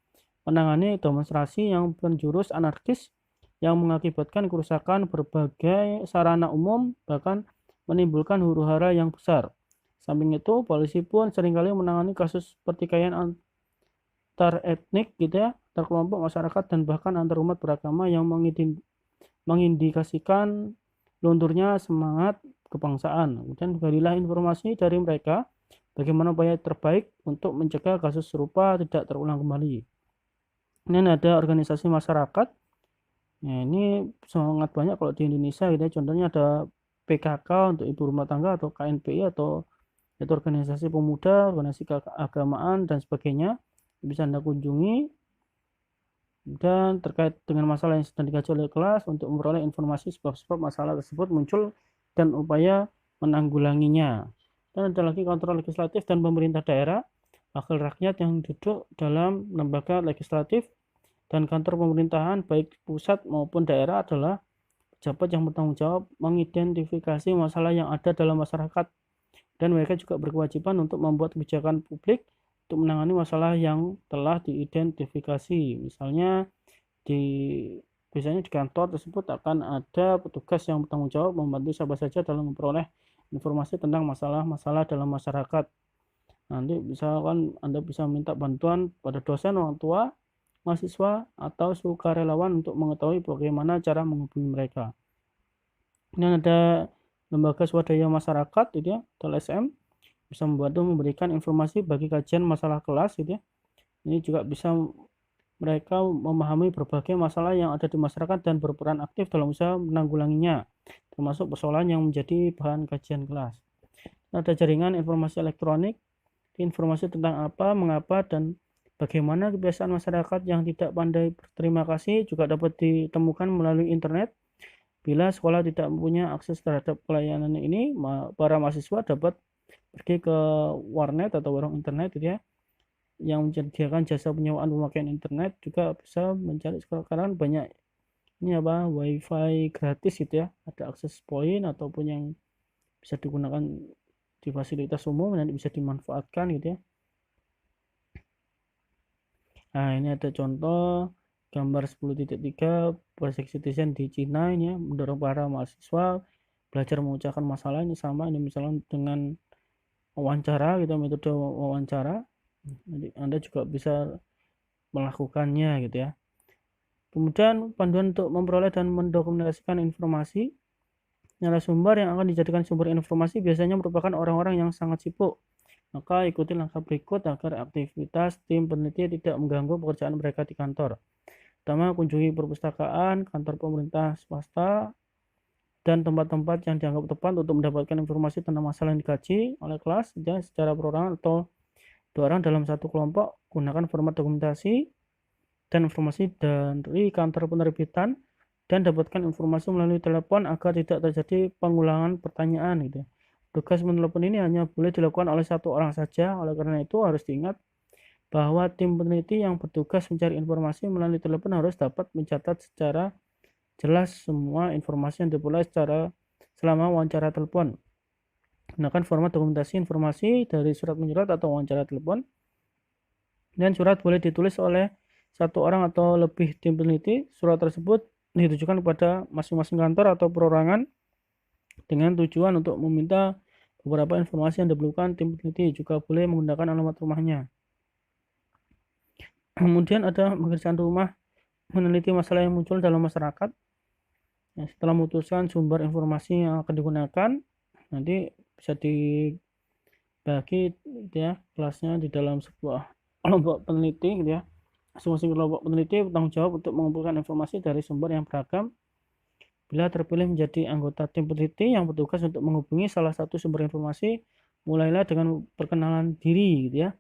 [SPEAKER 1] menangani demonstrasi yang menjurus anarkis yang mengakibatkan kerusakan berbagai sarana umum, bahkan menimbulkan huru-hara yang besar. Samping itu, polisi pun seringkali menangani kasus pertikaian antar etnik gitu ya, antar kelompok masyarakat dan bahkan antar umat beragama yang mengindikasikan lunturnya semangat kebangsaan. Kemudian galilah informasi dari mereka bagaimana upaya terbaik untuk mencegah kasus serupa tidak terulang kembali. Ini ada organisasi masyarakat. Nah, ini sangat banyak kalau di Indonesia gitu ya. Contohnya ada PKK untuk ibu rumah tangga atau KNPI atau itu organisasi pemuda, organisasi keagamaan dan sebagainya. Bisa Anda kunjungi dan terkait dengan masalah yang sedang dikaji oleh kelas untuk memperoleh informasi sebab-sebab masalah tersebut muncul dan upaya menanggulanginya. Dan ada lagi kontrol legislatif dan pemerintah daerah, wakil rakyat yang duduk dalam lembaga legislatif dan kantor pemerintahan baik pusat maupun daerah adalah pejabat yang bertanggung jawab mengidentifikasi masalah yang ada dalam masyarakat, dan mereka juga berkewajiban untuk membuat kebijakan publik untuk menangani masalah yang telah diidentifikasi. Misalnya biasanya di kantor tersebut akan ada petugas yang bertanggung jawab membantu siapa saja dalam memperoleh informasi tentang masalah-masalah dalam masyarakat. Nanti misalkan Anda bisa minta bantuan pada dosen, orang tua, mahasiswa, atau sukarelawan untuk mengetahui bagaimana cara menghubungi mereka. Dan ada lembaga swadaya masyarakat gitu ya, atau LSM, bisa membantu memberikan informasi bagi kajian masalah kelas gitu ya. Ini juga bisa mereka memahami berbagai masalah yang ada di masyarakat dan berperan aktif dalam usaha menanggulanginya, termasuk persoalan yang menjadi bahan kajian kelas. Ada jaringan informasi elektronik, informasi tentang apa, mengapa, dan bagaimana kebiasaan masyarakat yang tidak pandai berterima kasih juga dapat ditemukan melalui internet. Bila sekolah tidak mempunyai akses terhadap pelayanan ini, para mahasiswa dapat pergi ke warnet atau warung internet gitu ya, yang menyediakan jasa penyewaan pemakaian internet, juga bisa mencari sekarang banyak ini apa wifi gratis gitu ya, ada akses point ataupun yang bisa digunakan di fasilitas umum dan bisa dimanfaatkan gitu ya. Nah, ini ada contoh gambar 10.3 Project Citizen di Cina ini ya, mendorong para mahasiswa belajar mengucapkan masalah. Ini sama, ini misalnya dengan wawancara gitu, metode wawancara. Jadi Anda juga bisa melakukannya gitu ya. Kemudian panduan untuk memperoleh dan mendokumentasikan informasi. Narasumber yang akan dijadikan sumber informasi biasanya merupakan orang-orang yang sangat sibuk. Maka ikuti langkah berikut agar aktivitas tim peneliti tidak mengganggu pekerjaan mereka di kantor. Pertama, kunjungi perpustakaan, kantor pemerintah swasta, dan tempat-tempat yang dianggap tepat untuk mendapatkan informasi tentang masalah yang dikaji oleh kelas ya, secara perorangan atau 2 orang dalam satu kelompok. Gunakan format dokumentasi dan informasi dari kantor penerbitan dan dapatkan informasi melalui telepon agar tidak terjadi pengulangan pertanyaan gitu. Tugas menelepon ini hanya boleh dilakukan oleh 1 orang saja. Oleh karena itu harus diingat bahwa tim peneliti yang bertugas mencari informasi melalui telepon harus dapat mencatat secara jelas semua informasi yang diperoleh selama wawancara telepon. Gunakan format dokumentasi informasi dari surat menyurat atau wawancara telepon. Dan surat boleh ditulis oleh 1 orang atau lebih tim peneliti. Surat tersebut ditujukan kepada masing-masing kantor atau perorangan dengan tujuan untuk meminta beberapa informasi yang diperlukan tim peneliti. Juga boleh menggunakan alamat rumahnya. Kemudian ada pekerjaan rumah, meneliti masalah yang muncul dalam masyarakat. Setelah memutuskan sumber informasi yang akan digunakan, nanti bisa dibagi gitu ya, kelasnya di dalam sebuah kelompok peneliti gitu ya. Masing-masing kelompok peneliti bertanggung jawab untuk mengumpulkan informasi dari sumber yang beragam. Bila terpilih menjadi anggota tim peneliti yang bertugas untuk menghubungi salah satu sumber informasi, mulailah dengan perkenalan diri gitu ya.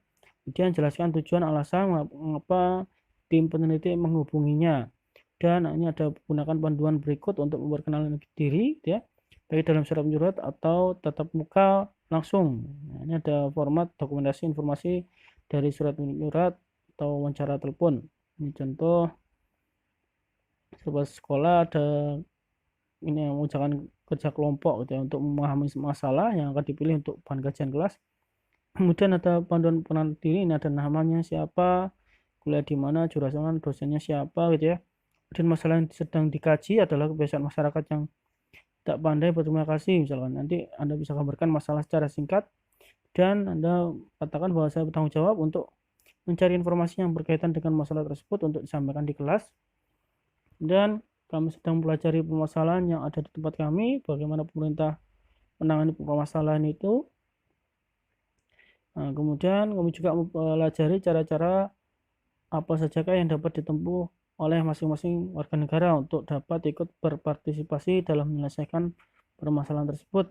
[SPEAKER 1] Kemudian jelaskan tujuan, alasan mengapa tim peneliti menghubunginya. Dan ini ada gunakan panduan berikut untuk memperkenalkan diri gitu ya, baik dalam surat menyurat atau tatap muka langsung. Nah, ini ada format dokumentasi informasi dari surat menyurat atau wawancara telepon. Ini contoh sekolah ada ini yang mengusahakan kerja kelompok gitu ya, untuk memahami masalah yang akan dipilih untuk bahan kajian kelas. Kemudian ada panduan pengenalan diri, ini ada namanya siapa, kuliah di mana, jurusan, dosennya siapa gitu ya. Dan masalah yang sedang dikaji adalah kebiasaan masyarakat yang tak pandai berterima kasih. Misalkan nanti Anda bisa gambarkan masalah secara singkat dan Anda katakan bahwa saya bertanggung jawab untuk mencari informasi yang berkaitan dengan masalah tersebut untuk disampaikan di kelas. Dan kami sedang mempelajari permasalahan yang ada di tempat kami, bagaimana pemerintah menangani permasalahan itu. Nah, kemudian kami juga mempelajari cara-cara apa sajakah yang dapat ditempuh oleh masing-masing warga negara untuk dapat ikut berpartisipasi dalam menyelesaikan permasalahan tersebut.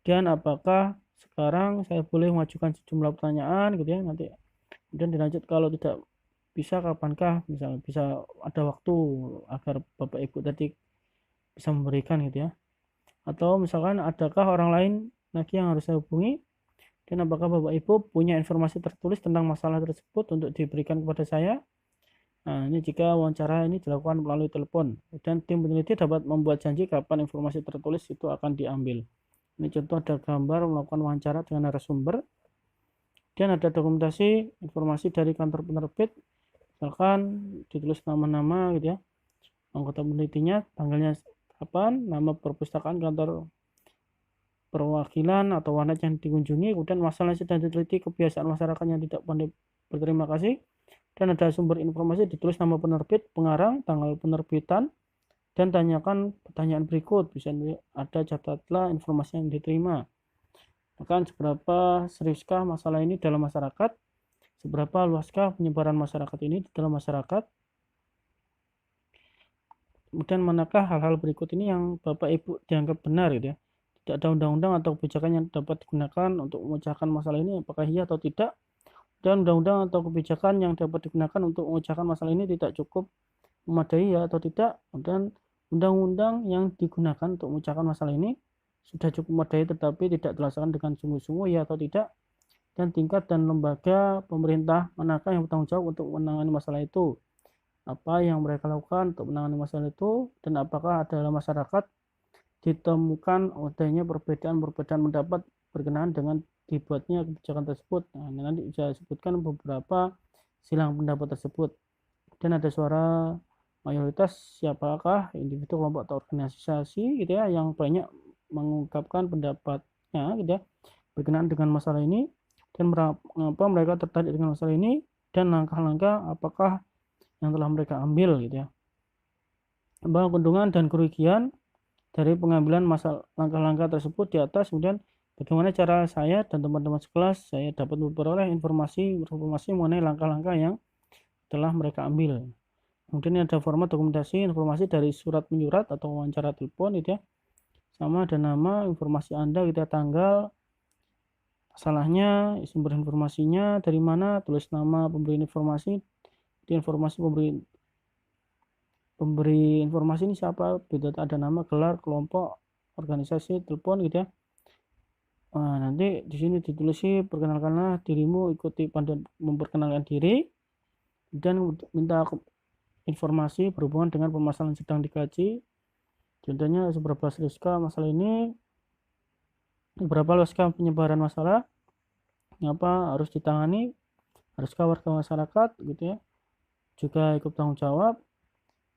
[SPEAKER 1] Dan apakah sekarang saya boleh mengajukan sejumlah pertanyaan gitu ya, nanti kemudian dilanjut kalau tidak bisa kapankah, misalnya bisa ada waktu agar Bapak Ibu tadi bisa memberikan gitu ya, atau misalkan adakah orang lain lagi yang harus saya hubungi, dan apakah Bapak Ibu punya informasi tertulis tentang masalah tersebut untuk diberikan kepada saya. Nah, ini jika wawancara ini dilakukan melalui telepon, dan tim peneliti dapat membuat janji kapan informasi tertulis itu akan diambil. Ini contoh ada gambar melakukan wawancara dengan narasumber. Dan ada dokumentasi informasi dari kantor penerbit, misalkan ditulis nama-nama gitu ya, anggota penelitinya, tanggalnya kapan, nama perpustakaan, kantor perwakilan atau warnet yang dikunjungi, kemudian masalah yang sedang diteliti, kebiasaan masyarakat yang tidak pandai berterima kasih, dan ada sumber informasi ditulis nama penerbit, pengarang, tanggal penerbitan, dan tanyakan pertanyaan berikut. Bisa ada catatlah informasi yang diterima. Bahkan seberapa seriuskah masalah ini dalam masyarakat? Seberapa luaskah penyebaran masyarakat ini di dalam masyarakat? Kemudian manakah hal-hal berikut ini yang Bapak Ibu dianggap benar gitu ya? Tidak ada undang-undang atau kebijakan yang dapat digunakan untuk memecahkan masalah ini, apakah iya atau tidak? Dan undang-undang atau kebijakan yang dapat digunakan untuk memecahkan masalah ini tidak cukup memadai ya atau tidak? Dan undang-undang yang digunakan untuk memecahkan masalah ini sudah cukup memadai tetapi tidak dilaksanakan dengan sungguh-sungguh ya atau tidak? Dan tingkat dan lembaga pemerintah manakah yang bertanggung jawab untuk menangani masalah itu? Apa yang mereka lakukan untuk menangani masalah itu, dan apakah dalam masyarakat ditemukan adanya perbedaan pendapat berkenaan dengan dibuatnya kebijakan tersebut. Nah, nanti bisa sebutkan beberapa silang pendapat tersebut. Dan ada suara mayoritas, siapakah individu, kelompok, atau organisasi gitu ya yang banyak mengungkapkan pendapatnya gitu ya berkenaan dengan masalah ini, dan mengapa mereka tertarik dengan masalah ini, dan langkah-langkah apakah yang telah mereka ambil gitu ya. Bahwa keuntungan dan kerugian dari pengambilan langkah-langkah tersebut di atas. Kemudian bagaimana cara saya dan teman-teman sekelas saya dapat memperoleh informasi mengenai langkah-langkah yang telah mereka ambil. Kemudian ada format dokumentasi informasi dari surat menyurat atau wawancara telepon gitu ya. Sama ada nama, informasi Anda gitu ya, tanggal, salahnya, sumber informasinya dari mana, tulis nama pemberi informasi, informasi pemberi informasi ini siapa, ada nama, gelar, kelompok, organisasi, telepon gitu ya. Nah, nanti di sini ditulis sih, perkenalkanlah dirimu, ikuti panduan memperkenalkan diri, dan minta informasi berhubungan dengan permasalahan sedang dikaji. Contohnya seberapa seriuskah masalah ini, berapa luaskah penyebaran masalah, apa harus ditangani, haruskah warga masyarakat gitu ya juga ikut tanggung jawab,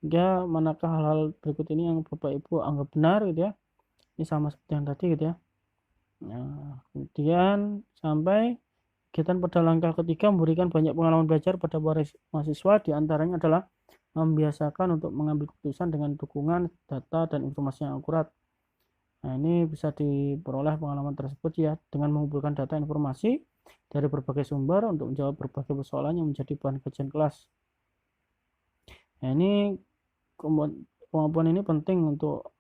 [SPEAKER 1] ya manakah hal-hal berikut ini yang Bapak Ibu anggap benar gitu ya. Ini sama seperti yang tadi gitu ya. Nah, kemudian sampai kegiatan pada langkah ketiga memberikan banyak pengalaman belajar pada para mahasiswa, diantaranya adalah membiasakan untuk mengambil keputusan dengan dukungan data dan informasi yang akurat. Nah, ini bisa diperoleh pengalaman tersebut ya dengan mengumpulkan data informasi dari berbagai sumber untuk menjawab berbagai persoalan yang menjadi bahan kajian kelas. Nah, ini kemampuan ini penting untuk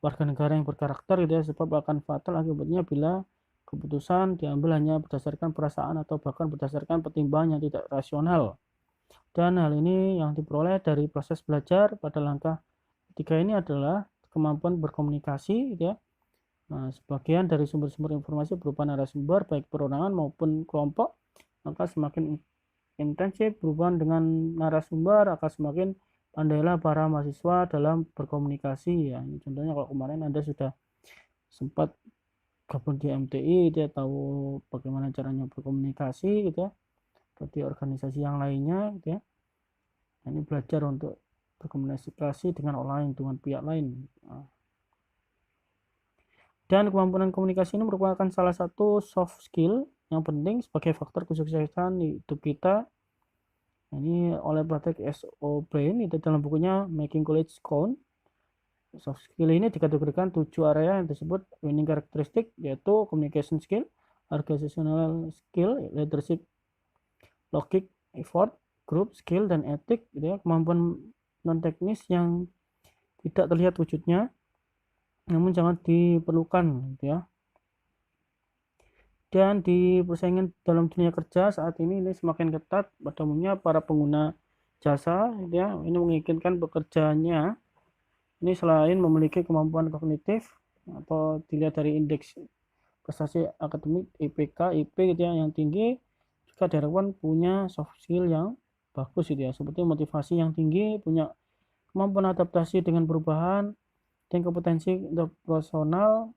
[SPEAKER 1] warga negara yang berkarakter gitu ya, sebab akan fatal akibatnya bila keputusan diambil hanya berdasarkan perasaan atau bahkan berdasarkan pertimbangan yang tidak rasional. Dan hal ini yang diperoleh dari proses belajar pada langkah ketiga ini adalah kemampuan berkomunikasi gitu ya. Nah, sebagian dari sumber-sumber informasi berupa narasumber baik perorangan maupun kelompok, maka semakin intensif berhubungan dengan narasumber akan semakin pandailah para mahasiswa dalam berkomunikasi ya. Ini contohnya kalau kemarin Anda sudah sempat gabung di MTI, dia tahu bagaimana caranya berkomunikasi gitu ya, seperti organisasi yang lainnya gitu ya. Nah, ini belajar untuk berkomunikasi dengan orang lain, dengan pihak lain. Nah, dan kemampuan komunikasi ini merupakan salah satu soft skill yang penting sebagai faktor kesuksesan di hidup kita. Ini oleh Patrick S. O'Brien itu dalam bukunya Making College Count. Soft skill ini dikategorikan 7 area yang disebut winning characteristic, yaitu communication skill, organizational skill, leadership, logic, effort, group skill, dan etik gitu ya. Kemampuan non teknis yang tidak terlihat wujudnya namun sangat diperlukan gitu ya. Dan di persaingan dalam dunia kerja saat ini semakin ketat, pada umumnya para pengguna jasa gitu ya, ini menginginkan pekerjaannya ini selain memiliki kemampuan kognitif atau dilihat dari indeks prestasi akademik IPK, IP gitu ya yang tinggi, juga diharapkan punya soft skill yang bagus gitu ya, seperti motivasi yang tinggi, punya kemampuan adaptasi dengan perubahan, dan kompetensi interpersonal,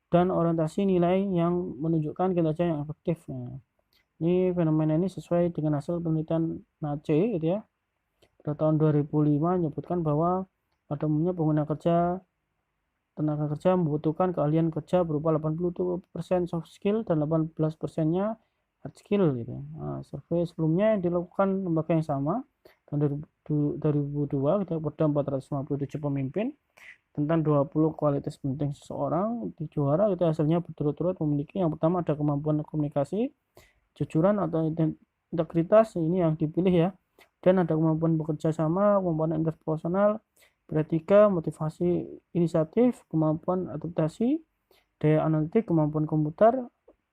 [SPEAKER 1] dan orientasi nilai yang menunjukkan kinerja yang efektif. Nah, ini fenomena ini sesuai dengan hasil penelitian NACE gitu ya. Pada tahun 2005 menyebutkan bahwa pada umumnya tenaga kerja membutuhkan keahlian kerja berupa 80% soft skill dan 18%-nya hard skill gitu. Nah, survei sebelumnya yang dilakukan lembaga yang sama tahun
[SPEAKER 2] 2002 kepada 457 pemimpin tentang 20 kualitas penting seseorang. Di juara itu hasilnya berturut-turut memiliki yang pertama ada kemampuan komunikasi, jujuran atau integritas, ini yang dipilih ya, dan ada kemampuan bekerja sama, kemampuan interpersonal, beretika, motivasi inisiatif, kemampuan adaptasi, daya analitik, kemampuan komputer,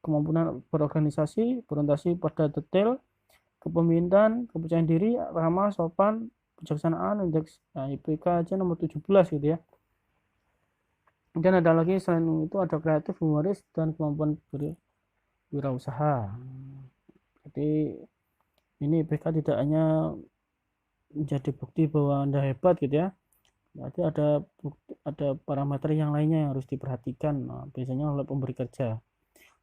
[SPEAKER 2] kemampuan berorganisasi, berorientasi pada detail, kepemimpinan, kepercayaan diri, ramah, sopan, kebijaksanaan, indeks IPK aja nomor 17 gitu ya. Dan ada lagi selain itu ada kreatif, humoris, dan kemampuan berwirausaha. Jadi ini IPK tidak hanya menjadi bukti bahwa Anda hebat gitu ya. Berarti ada parameter yang lainnya yang harus diperhatikan. Nah, biasanya oleh pemberi kerja.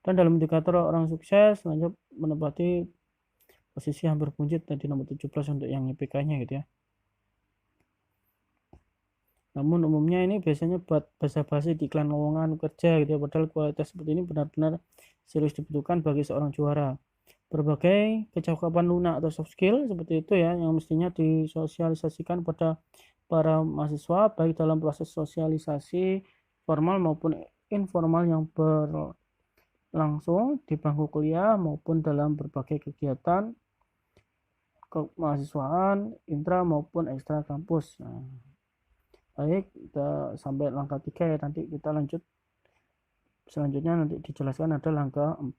[SPEAKER 2] Dan dalam indikator orang sukses lanjut menempati posisi hampir buncit tadi nomor 17 untuk yang IPK-nya gitu ya. Namun umumnya ini biasanya buat basa-basi di iklan lowongan kerja gitu ya, padahal kualitas seperti ini benar-benar serius dibutuhkan bagi seorang juara. Berbagai kecakapan lunak atau soft skill seperti itu ya yang mestinya disosialisasikan pada para mahasiswa baik dalam proses sosialisasi formal maupun informal yang berlangsung di bangku kuliah maupun dalam berbagai kegiatan kemahasiswaan intra maupun ekstra kampus. Nah, baik, kita sampai langkah 3 ya, nanti kita lanjut selanjutnya nanti dijelaskan ada langkah 4.